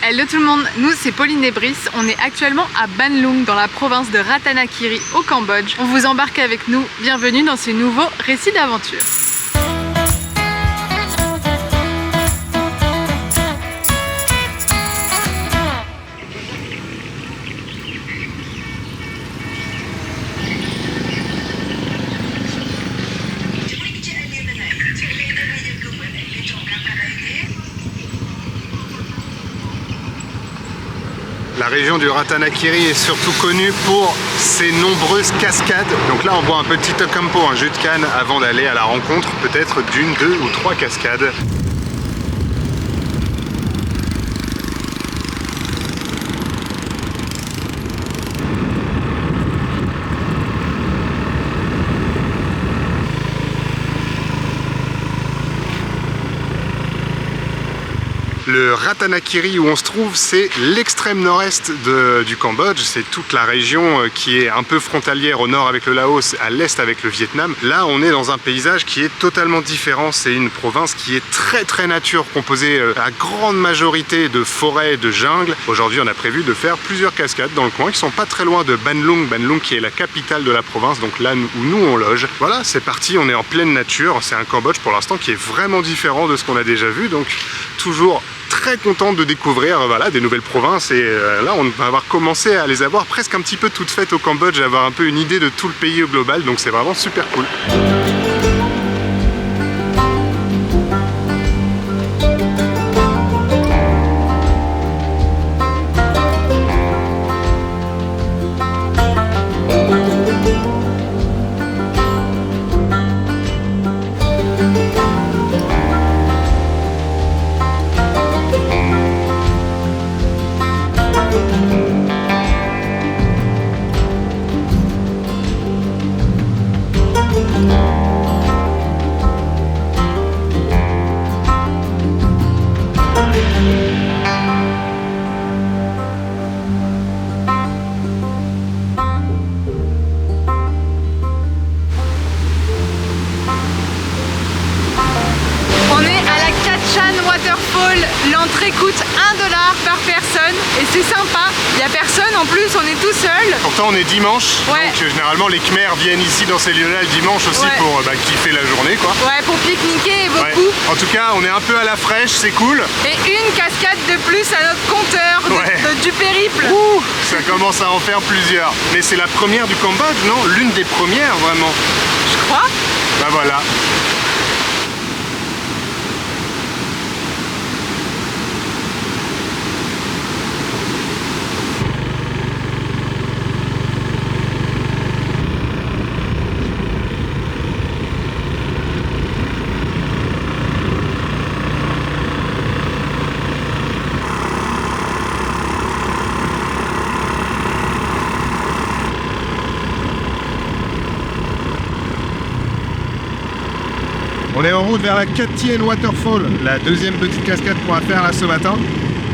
Hello tout le monde, nous c'est Pauline et Brice, on est actuellement à Ban Luang dans la province de Ratanakiri au Cambodge. On vous embarque avec nous, bienvenue dans ce nouveau récit d'aventure. La région du Ratanakiri est surtout connue pour ses nombreuses cascades. Donc là on boit un petit Ocampo, un jus de canne, avant d'aller à la rencontre peut-être d'une, deux ou trois cascades. Le Ratanakiri où on se trouve, c'est l'extrême nord-est du Cambodge. C'est toute la région qui est un peu frontalière au nord avec le Laos, à l'est avec le Vietnam. Là, on est dans un paysage qui est totalement différent. C'est une province qui est très nature, composée à grande majorité de forêts et de jungles. Aujourd'hui, on a prévu de faire plusieurs cascades dans le coin qui sont pas très loin de Ban Luang. Ban Luang qui est la capitale de la province, donc là où nous on loge. Voilà, c'est parti, on est en pleine nature. C'est un Cambodge pour l'instant qui est vraiment différent de ce qu'on a déjà vu. Donc toujours très content de découvrir voilà, des nouvelles provinces et là on va avoir commencé à les avoir presque un petit peu toutes faites au Cambodge, avoir un peu une idée de tout le pays au global, donc c'est vraiment super cool. L'entrée coûte 1 $ par personne et c'est sympa, il n'y a personne en plus, on est tout seul. Pourtant on est dimanche, ouais. Donc généralement les Khmers viennent ici dans ces lieux-là le dimanche aussi ouais. Pour kiffer la journée quoi. Ouais, pour pique-niquer beaucoup. Ouais. En tout cas on est un peu à la fraîche, c'est cool. Et une cascade de plus à notre compteur du périple. Ouh, ça commence à en faire plusieurs. Mais c'est la première du Cambodge, non? L'une des premières vraiment. Je crois. Bah voilà. On est en route vers la Cat Tien Waterfall, la deuxième petite cascade qu'on va faire là ce matin.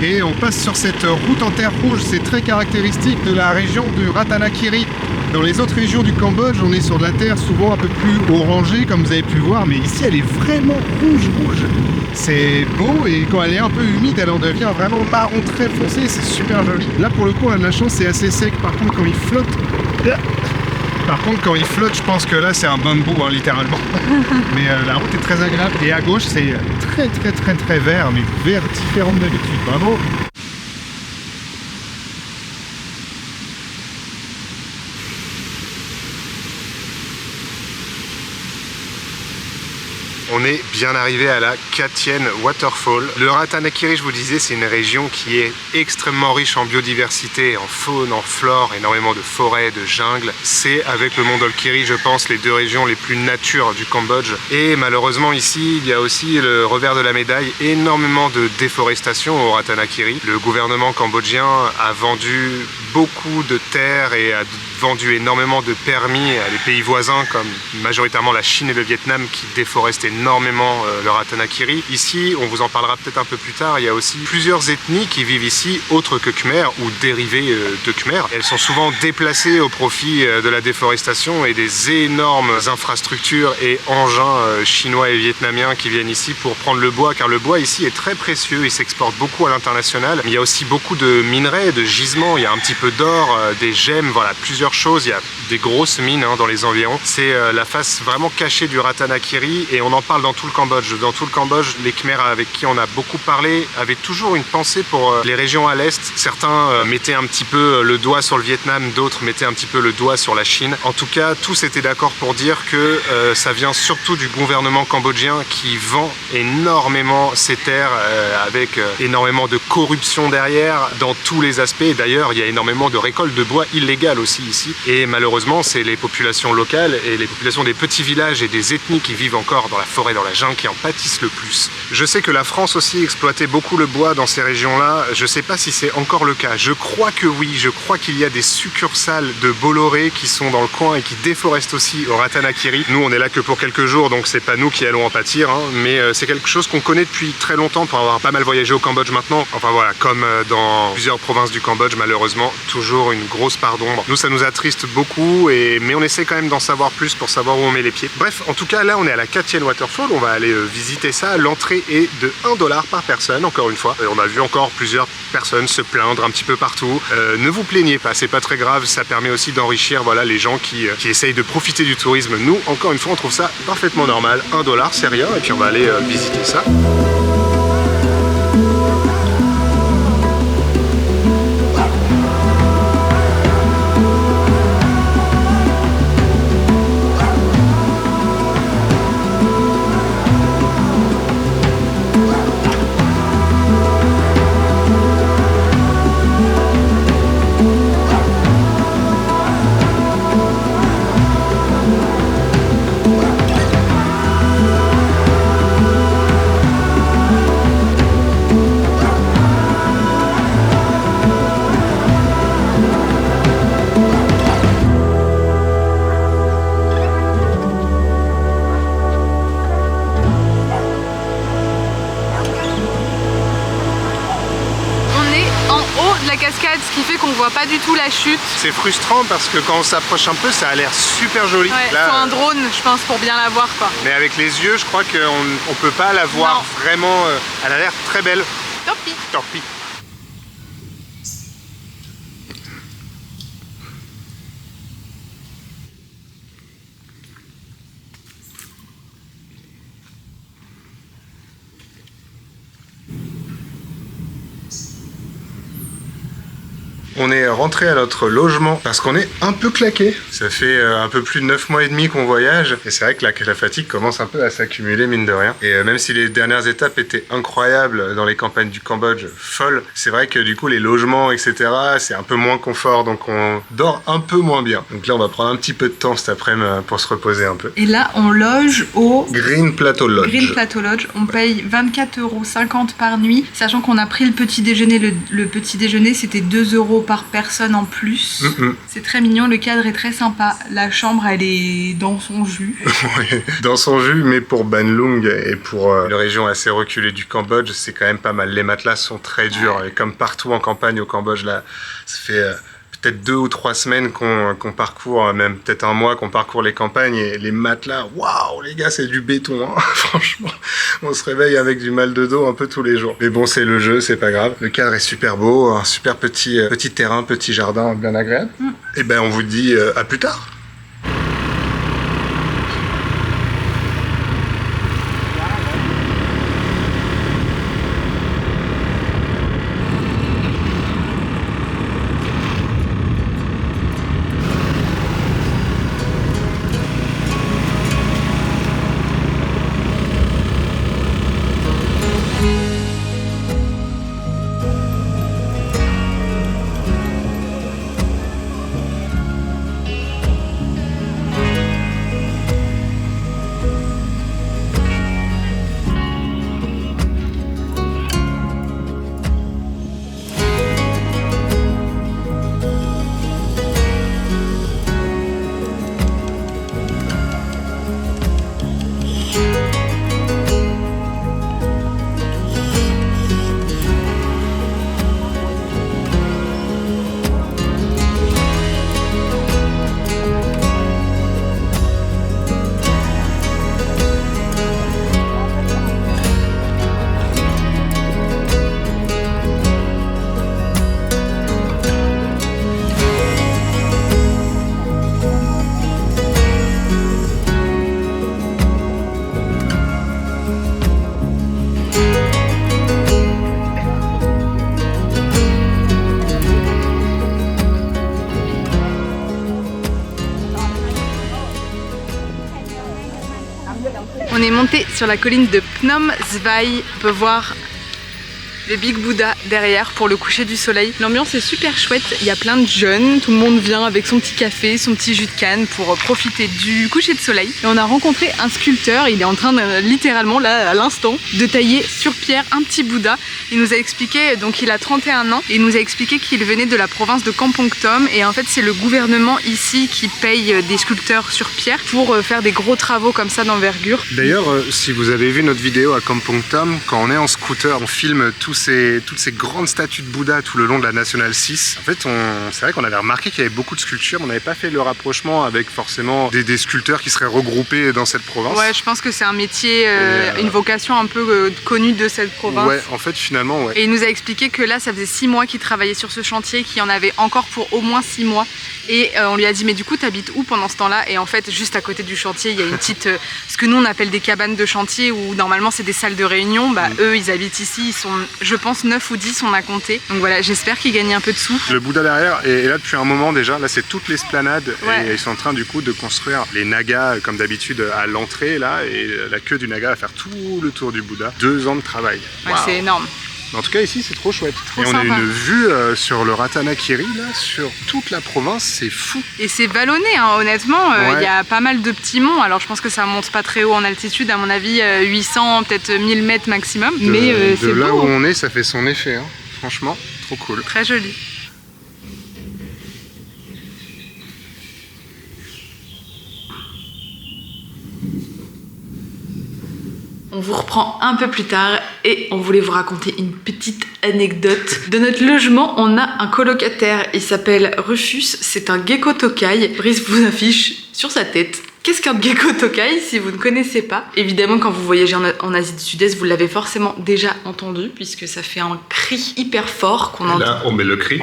Et on passe sur cette route en terre rouge, c'est très caractéristique de la région du Ratanakiri. Dans les autres régions du Cambodge, on est sur de la terre souvent un peu plus orangée comme vous avez pu voir, mais ici elle est vraiment rouge. C'est beau et quand elle est un peu humide, elle en devient vraiment marron très foncé, c'est super joli. Là pour le coup on a de la chance, c'est assez sec, par contre quand il flotte... je pense que là c'est un bambou hein, littéralement. Mais la route est très agréable et à gauche c'est très vert, mais vert différent d'habitude. Bravo. On est bien arrivé à la Cat Tien Waterfall. Le Ratanakiri, je vous disais, c'est une région qui est extrêmement riche en biodiversité, en faune, en flore, énormément de forêts, de jungles. C'est avec le mont Dolkiri, je pense, les deux régions les plus nature du Cambodge. Et malheureusement ici, il y a aussi le revers de la médaille, énormément de déforestation au Ratanakiri. Le gouvernement cambodgien a vendu beaucoup de terres et a vendu énormément de permis à des pays voisins comme majoritairement la Chine et le Vietnam qui déforestent énormément le Ratanakiri. Ici, on vous en parlera peut-être un peu plus tard, il y a aussi plusieurs ethnies qui vivent ici, autres que Khmer ou dérivées de Khmer. Elles sont souvent déplacées au profit de la déforestation et des énormes infrastructures infrastructures et engins chinois et vietnamiens qui viennent ici pour prendre le bois, car le bois ici est très précieux, il s'exporte beaucoup à l'international. Il y a aussi beaucoup de minerais, de gisements, il y a un petit peu d'or, des gemmes, voilà, plusieurs choses. Il y a des grosses mines dans les environs. C'est la face vraiment cachée du Ratanakiri et on en parle dans tout le Cambodge. Dans tout le Cambodge, les Khmers avec qui on a beaucoup parlé avaient toujours une pensée pour les régions à l'est. Certains mettaient un petit peu le doigt sur le Vietnam, d'autres mettaient un petit peu le doigt sur la Chine. En tout cas, tous étaient d'accord pour dire que ça vient surtout du gouvernement cambodgien qui vend énormément ses terres avec énormément de corruption derrière dans tous les aspects. D'ailleurs, il y a énormément de récoltes de bois illégales aussi ici. Et malheureusement, c'est les populations locales et les populations des petits villages et des ethnies qui vivent encore dans la forêt, dans la jungle, qui en pâtissent le plus. Je sais que la France aussi exploitait beaucoup le bois dans ces régions-là. Je sais pas si c'est encore le cas. Je crois que oui. Je crois qu'il y a des succursales de Bolloré qui sont dans le coin et qui déforestent aussi au Ratanakiri. Nous, on est là que pour quelques jours, donc c'est pas nous qui allons en pâtir, hein, mais c'est quelque chose qu'on connaît depuis très longtemps pour avoir pas mal voyagé au Cambodge maintenant. Enfin voilà, comme dans plusieurs provinces du Cambodge, malheureusement, toujours une grosse part d'ombre. Nous, ça nous attriste beaucoup, mais on essaie quand même d'en savoir plus pour savoir où on met les pieds. Bref, en tout cas, là, on est à la Katien Waterfall. On va aller visiter ça. L'entrée est de 1 $ par personne, encore une fois. Et on a vu encore plusieurs personnes se plaindre un petit peu partout. Ne vous plaignez pas, c'est pas très grave. Ça permet aussi d'enrichir, voilà, les gens qui essayent de profiter du tourisme. Nous, encore une fois, on trouve ça parfaitement normal. 1 $, c'est rien. Et puis on va aller visiter ça. Cascade, ce qui fait qu'on voit pas du tout la chute. C'est frustrant parce que quand on s'approche un peu, ça a l'air super joli. Ouais, là, faut un drone, je pense, pour bien la voir, quoi. Mais avec les yeux, je crois qu'on peut pas la voir vraiment. Elle a l'air très belle. Tant pis. Tant pis. On est rentré à notre logement parce qu'on est un peu claqué. Ça fait un peu plus de 9 mois et demi qu'on voyage et c'est vrai que la fatigue commence un peu à s'accumuler, mine de rien. Et même si les dernières étapes étaient incroyables dans les campagnes du Cambodge, folles, c'est vrai que du coup les logements, etc., c'est un peu moins confort, donc on dort un peu moins bien. Donc là on va prendre un petit peu de temps cet après-midi pour se reposer un peu. Et là on loge au Green Plateau Lodge. Green Plateau Lodge. On paye 24,50 € par nuit, sachant qu'on a pris le petit déjeuner. Le petit déjeuner c'était 2 € par personne en plus. C'est très mignon, le cadre est très sympa. La chambre, elle est dans son jus. Oui, dans son jus, mais pour Ban Lung et pour une région assez reculée du Cambodge, c'est quand même pas mal. Les matelas sont très durs. Et comme partout en campagne au Cambodge, là, ça fait peut-être 2 ou 3 semaines qu'on parcourt, même peut-être un mois qu'on parcourt les campagnes et les matelas, waouh les gars, c'est du béton, hein. Franchement, on se réveille avec du mal de dos un peu tous les jours. Mais bon, c'est le jeu, c'est pas grave. Le cadre est super beau, un super petit terrain, petit jardin bien agréable. Et ben on vous dit à plus tard. est monté sur la colline de Phnom Svay. On peut voir le Big Buddha derrière pour le coucher du soleil. L'ambiance est super chouette, il y a plein de jeunes, tout le monde vient avec son petit café, son petit jus de canne pour profiter du coucher de soleil. Et on a rencontré un sculpteur, il est en train de, littéralement là à l'instant, de tailler sur pierre un petit Bouddha. Il nous a expliqué, donc il a 31 ans, et il nous a expliqué qu'il venait de la province de Kampong Thom, et en fait c'est le gouvernement ici qui paye des sculpteurs sur pierre pour faire des gros travaux comme ça d'envergure. D'ailleurs, si vous avez vu notre vidéo à Kampong Thom, quand on est en scooter, on filme toutes ces grandes statues de Bouddha tout le long de la Nationale 6. En fait, c'est vrai qu'on avait remarqué qu'il y avait beaucoup de sculptures, mais on n'avait pas fait le rapprochement avec forcément des sculpteurs qui seraient regroupés dans cette province. Ouais, je pense que c'est un métier, une vocation un peu connue de cette province. Ouais, en fait, finalement, ouais. Et il nous a expliqué que là, ça faisait 6 mois qu'il travaillait sur ce chantier, qu'il y en avait encore pour au moins 6 mois. Et on lui a dit, mais du coup, t'habites où pendant ce temps-là? Et en fait, juste à côté du chantier, il y a une petite, ce que nous on appelle des cabanes de chantier, où normalement c'est des salles de réunion. Bah, eux, ils habitent ici, ils sont, je pense, 9 ou 10, on a compté. Donc voilà, j'espère qu'ils gagnent un peu de sous. Le Bouddha derrière est là depuis un moment déjà. Là, c'est toute l'esplanade. Ouais. Et ils sont en train du coup de construire les nagas comme d'habitude à l'entrée là. Et la queue du naga va faire tout le tour du Bouddha. 2 ans de travail. Ouais, Wow. c'est énorme. En tout cas, ici, c'est trop chouette. Trop et on sympa. a une vue sur le Ratanakiri, là, sur toute la province. C'est fou. Et c'est vallonné, hein, honnêtement. Il Ouais. y a pas mal de petits monts. Alors je pense que ça monte pas très haut en altitude, à mon avis, 800, peut-être 1000 mètres maximum. Mais c'est de là beau. où on est, ça fait son effet. Hein. Franchement, trop cool. Très joli. On vous reprend un peu plus tard et on voulait vous raconter une petite anecdote. De notre logement, on a un colocataire, il s'appelle Rufus, c'est un gecko tokai. Brice vous affiche sur sa tête. Qu'est-ce qu'un gecko tokai si vous ne connaissez pas? Évidemment, quand vous voyagez en Asie du Sud-Est, vous l'avez forcément déjà entendu puisque ça fait un cri hyper fort qu'on entend. Là, on met le cri.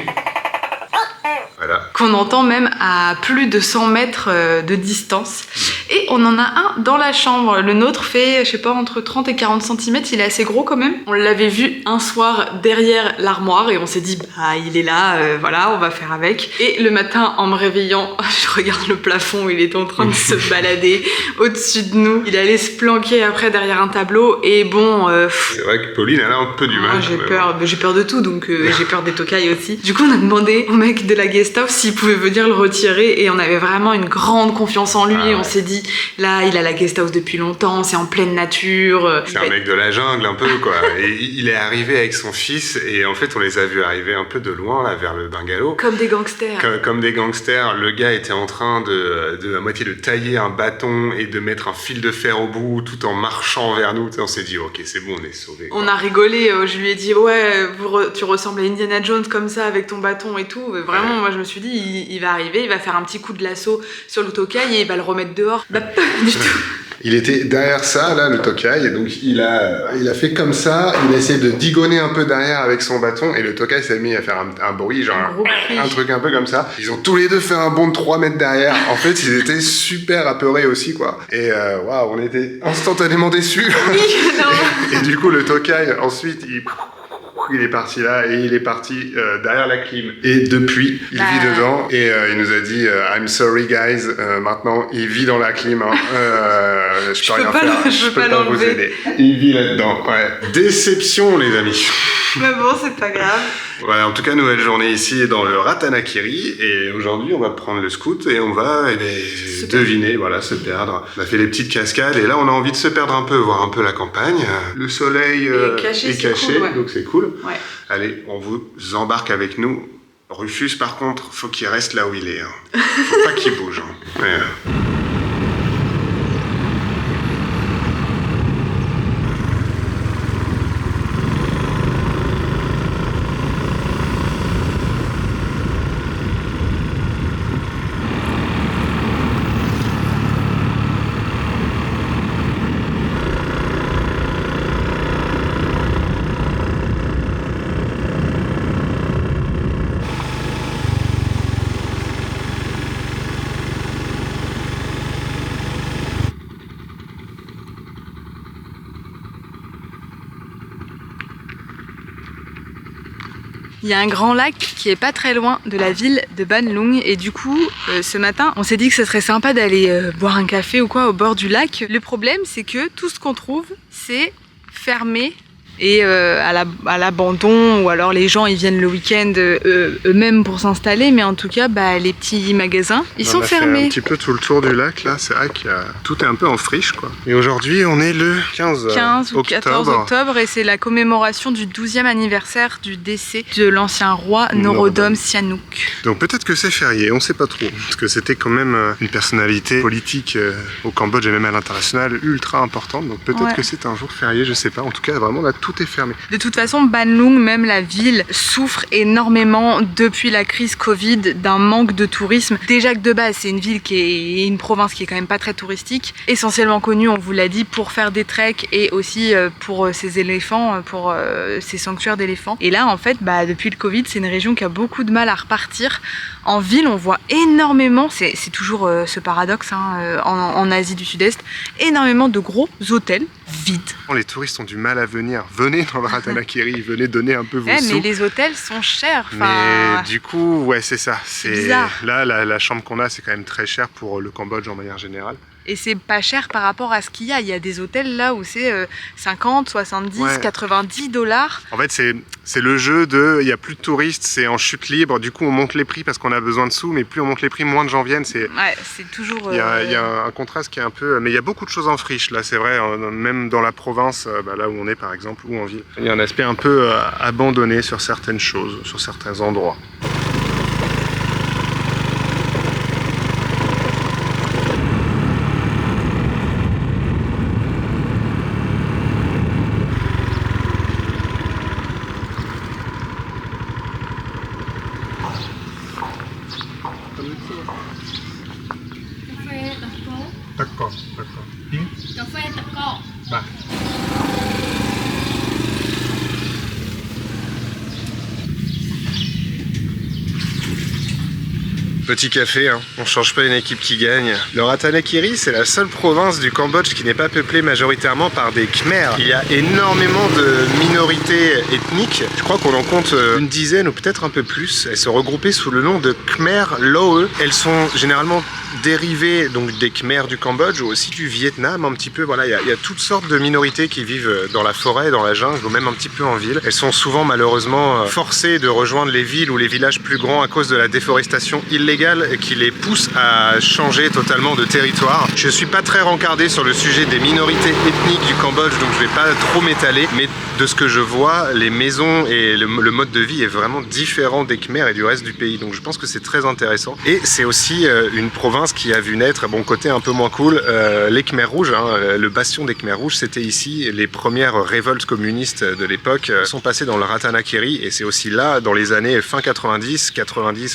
Voilà. Qu'on entend même à plus de 100 mètres de distance. Et on en a un dans la chambre. Le nôtre fait, je sais pas, entre 30 et 40 cm. Il est assez gros quand même. On l'avait vu un soir derrière l'armoire et on s'est dit, bah il est là, voilà, on va faire avec. Et le matin, en me réveillant, je regarde le plafond, il est en train de se balader au-dessus de nous. Il allait se planquer après derrière un tableau. Et bon... C'est vrai que Pauline, elle a un peu du mal. J'ai peur de tout, donc j'ai peur des tokai aussi. Du coup, on a demandé au mec de la guest house s'il pouvait venir le retirer et on avait vraiment une grande confiance en lui. Ah ouais. On s'est dit, là, il a la guest house depuis longtemps, c'est en pleine nature. C'est un mec de la jungle un peu quoi. Et il est arrivé avec son fils et en fait on les a vus arriver un peu de loin là vers le bungalow. Comme des gangsters. Comme des gangsters, le gars était en train de à moitié de tailler un bâton et de mettre un fil de fer au bout tout en marchant vers nous. On s'est dit ok c'est bon, on est sauvés. On a rigolé, je lui ai dit ouais tu ressembles à Indiana Jones comme ça avec ton bâton et tout. Vraiment moi je me suis dit il va arriver, il va faire un petit coup de lasso sur le tokai et il va le remettre dehors. Bah pas du tout. Il était derrière ça, là, le tokai, et donc il a fait comme ça, il a essayé de digonner un peu derrière avec son bâton, et le tokai s'est mis à faire un bruit, genre un truc un peu comme ça. Ils ont tous les deux fait un bond de 3 mètres derrière. En fait, ils étaient super apeurés aussi, quoi. Et waouh, on était instantanément déçus. Oui, non. Et du coup, le tokai, ensuite, il est parti là et il est parti derrière la clim. Et depuis, il vit dedans et il nous a dit I'm sorry guys, maintenant il vit dans la clim. Hein. Je peux rien faire, je peux pas vous aider. Il vit là-dedans, ouais. Déception les amis. Mais bon, c'est pas grave. Voilà, en tout cas, nouvelle journée ici dans le Ratanakiri et aujourd'hui on va prendre le scoot et on va deviner, voilà, se perdre. On a fait les petites cascades et là on a envie de se perdre un peu, voir un peu la campagne. Le soleil est caché, cool, ouais. donc c'est cool. Ouais. Allez, on vous embarque avec nous. Rufus par contre, faut qu'il reste là où il est. Hein. Faut pas qu'il bouge. Hein. Ouais. Il y a un grand lac qui est pas très loin de la ville de Bandlung et du coup ce matin on s'est dit que ce serait sympa d'aller boire un café ou quoi au bord du lac. Le problème c'est que tout ce qu'on trouve c'est fermé et à l'abandon, ou alors les gens ils viennent le week-end eux-mêmes pour s'installer, mais en tout cas les petits magasins ils sont fermés. On a fait un petit peu tout le tour du lac là, c'est vrai qu'il y a... tout est un peu en friche quoi. Et aujourd'hui on est le 15 ou 14 octobre et c'est la commémoration du 12e anniversaire du décès de l'ancien roi Norodom Sihanouk. Donc peut-être que c'est férié, on sait pas trop, parce que c'était quand même une personnalité politique au Cambodge et même à l'international ultra importante, donc peut-être que c'est un jour férié, je sais pas, en tout cas vraiment là tout est fermé. De toute façon, Bandlung, même la ville, souffre énormément depuis la crise Covid d'un manque de tourisme. Déjà que de base, c'est une ville qui est une province qui est quand même pas très touristique, essentiellement connue, on vous l'a dit, pour faire des treks et aussi pour ses éléphants, pour ses sanctuaires d'éléphants. Et là, en fait, depuis le Covid, c'est une région qui a beaucoup de mal à repartir. En ville, on voit énormément, c'est toujours ce paradoxe en Asie du Sud-Est, énormément de gros hôtels vides. Les touristes ont du mal à venir. Venez dans le Ratanakiri, venez donner un peu vos sous. Mais les hôtels sont chers. Mais du coup, c'est ça. C'est bizarre. Là, la chambre qu'on a, c'est quand même très cher pour le Cambodge en manière générale. Et c'est pas cher par rapport à ce qu'il y a. Il y a des hôtels là où c'est 50, 70, 90 dollars. En fait, c'est le jeu de... Il n'y a plus de touristes, c'est en chute libre. Du coup, on monte les prix parce qu'on a besoin de sous. Mais plus on monte les prix, moins de gens viennent. C'est toujours... Il y a un contraste qui est un peu... Mais il y a beaucoup de choses en friche, là, c'est vrai. Même dans la province, là où on est, par exemple, ou en ville. Il y a un aspect un peu abandonné sur certaines choses, sur certains endroits. D'accord. Café Tako. Petit café, on change pas une équipe qui gagne. Le Ratanakiri, c'est la seule province du Cambodge qui n'est pas peuplée majoritairement par des Khmers. Il y a énormément de minorités ethniques. Je crois qu'on en compte une dizaine ou peut-être un peu plus. Elles sont regroupées sous le nom de Khmer Loe. Elles sont généralement dérivées donc des Khmers du Cambodge ou aussi du Vietnam un petit peu. Voilà, il y a toutes sortes de minorités qui vivent dans la forêt, dans la jungle ou même un petit peu en ville. Elles sont souvent malheureusement forcées de rejoindre les villes ou les villages plus grands à cause de la déforestation illégale qui les pousse à changer totalement de territoire. Je suis pas très rencardé sur le sujet des minorités ethniques du Cambodge, donc je vais pas trop m'étaler, mais de ce que je vois, les maisons et le mode de vie est vraiment différent des Khmers et du reste du pays, donc je pense que c'est très intéressant. Et c'est aussi une province qui a vu naître, bon côté un peu moins cool, les Khmers rouges, le bastion des Khmers rouges, c'était ici. Les premières révoltes communistes de l'époque sont passées dans le Ratanakiri, et c'est aussi là, dans les années fin 90,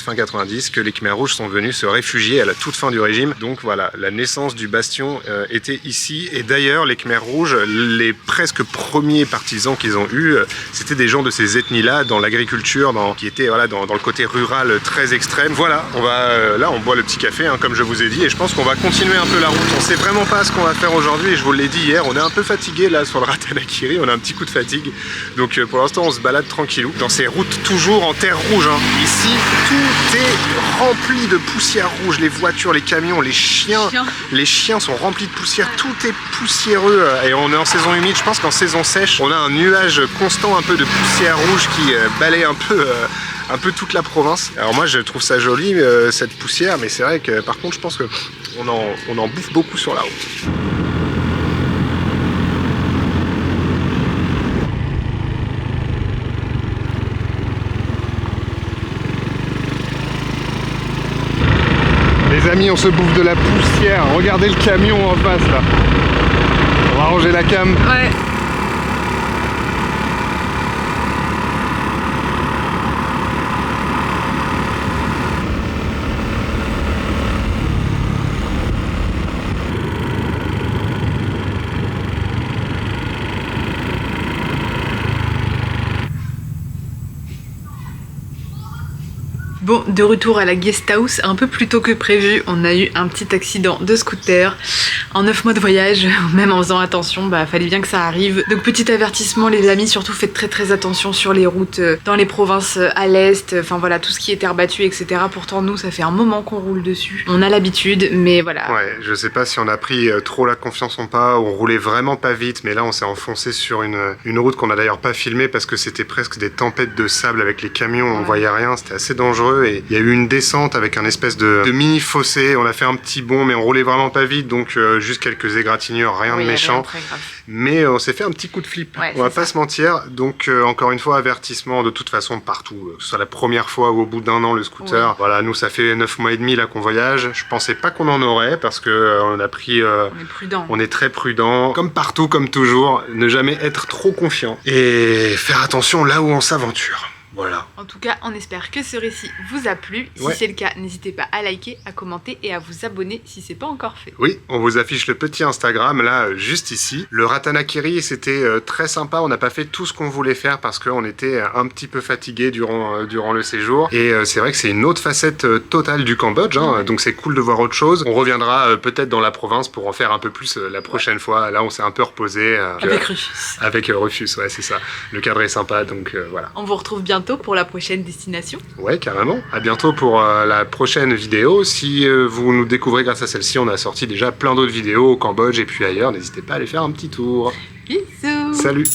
fin 90, que les Khmers rouges sont venus se réfugier à la toute fin du régime. Donc voilà, la naissance du bastion était ici. Et d'ailleurs, les Khmers rouges, les presque premiers partisans qu'ils ont eu, c'était des gens de ces ethnies-là, dans l'agriculture, qui étaient dans le côté rural très extrême. Voilà, là on boit le petit café, comme je vous ai dit, et je pense qu'on va continuer un peu la route. On sait vraiment pas ce qu'on va faire aujourd'hui, et je vous l'ai dit hier, on est un peu fatigué là sur le Ratanakiri, on a un petit coup de fatigue. Donc pour l'instant, on se balade tranquillou dans ces routes toujours en terre rouge. Ici, tout est rempli de poussière rouge, les voitures, les camions, les chiens sont remplis de poussière, tout est poussiéreux et on est en saison humide. Je pense qu'en saison sèche, on a un nuage constant un peu de poussière rouge qui balaye un peu toute la province. Alors moi je trouve ça joli cette poussière, mais c'est vrai que par contre je pense qu'on en bouffe beaucoup sur la route. Les amis, on se bouffe de la poussière. Regardez le camion en face là. On va ranger la cam. Ouais. Bon, de retour à la guest house, un peu plus tôt que prévu, on a eu un petit accident de scooter. En 9 mois de voyage, même en faisant attention, bah fallait bien que ça arrive. Donc petit avertissement les amis, surtout faites très attention sur les routes dans les provinces à l'est, enfin voilà, tout ce qui est terre battue, etc. Pourtant nous, ça fait un moment qu'on roule dessus. On a l'habitude, mais voilà. Ouais, je sais pas si on a pris trop la confiance en pas, on roulait vraiment pas vite, mais là on s'est enfoncé sur une route qu'on a d'ailleurs pas filmée parce que c'était presque des tempêtes de sable avec les camions, on voyait rien, c'était assez dangereux et il y a eu une descente avec un espèce de mini fossé, on a fait un petit bond mais on roulait vraiment pas vite donc juste quelques égratignures, rien de méchant. Mais on s'est fait un petit coup de flip, on va pas se mentir, donc encore une fois avertissement de toute façon partout, que ce soit la première fois ou au bout d'un an le scooter. Voilà, nous ça fait 9 mois et demi là qu'on voyage, je pensais pas qu'on en aurait parce que on a pris... on est prudent. On est très prudent, comme partout, comme toujours, ne jamais être trop confiant et faire attention là où on s'aventure. Voilà. En tout cas, on espère que ce récit vous a plu. Si c'est le cas, n'hésitez pas à liker, à commenter et à vous abonner si c'est pas encore fait. Oui, on vous affiche le petit Instagram là, juste ici. Le Ratanakiri, c'était très sympa. On n'a pas fait tout ce qu'on voulait faire parce qu'on était un petit peu fatigué durant le séjour. Et c'est vrai que c'est une autre facette totale du Cambodge, hein, donc c'est cool de voir autre chose. On reviendra peut-être dans la province pour en faire un peu plus la prochaine fois. Là, on s'est un peu reposé. Avec Rufus. Avec Rufus, ouais, c'est ça. Le cadre est sympa, donc voilà. On vous retrouve bientôt pour la prochaine destination. Ouais, carrément. À bientôt pour la prochaine vidéo. Si vous nous découvrez grâce à celle-ci, on a sorti déjà plein d'autres vidéos au Cambodge et puis ailleurs. N'hésitez pas à aller faire un petit tour. Bisous. Salut.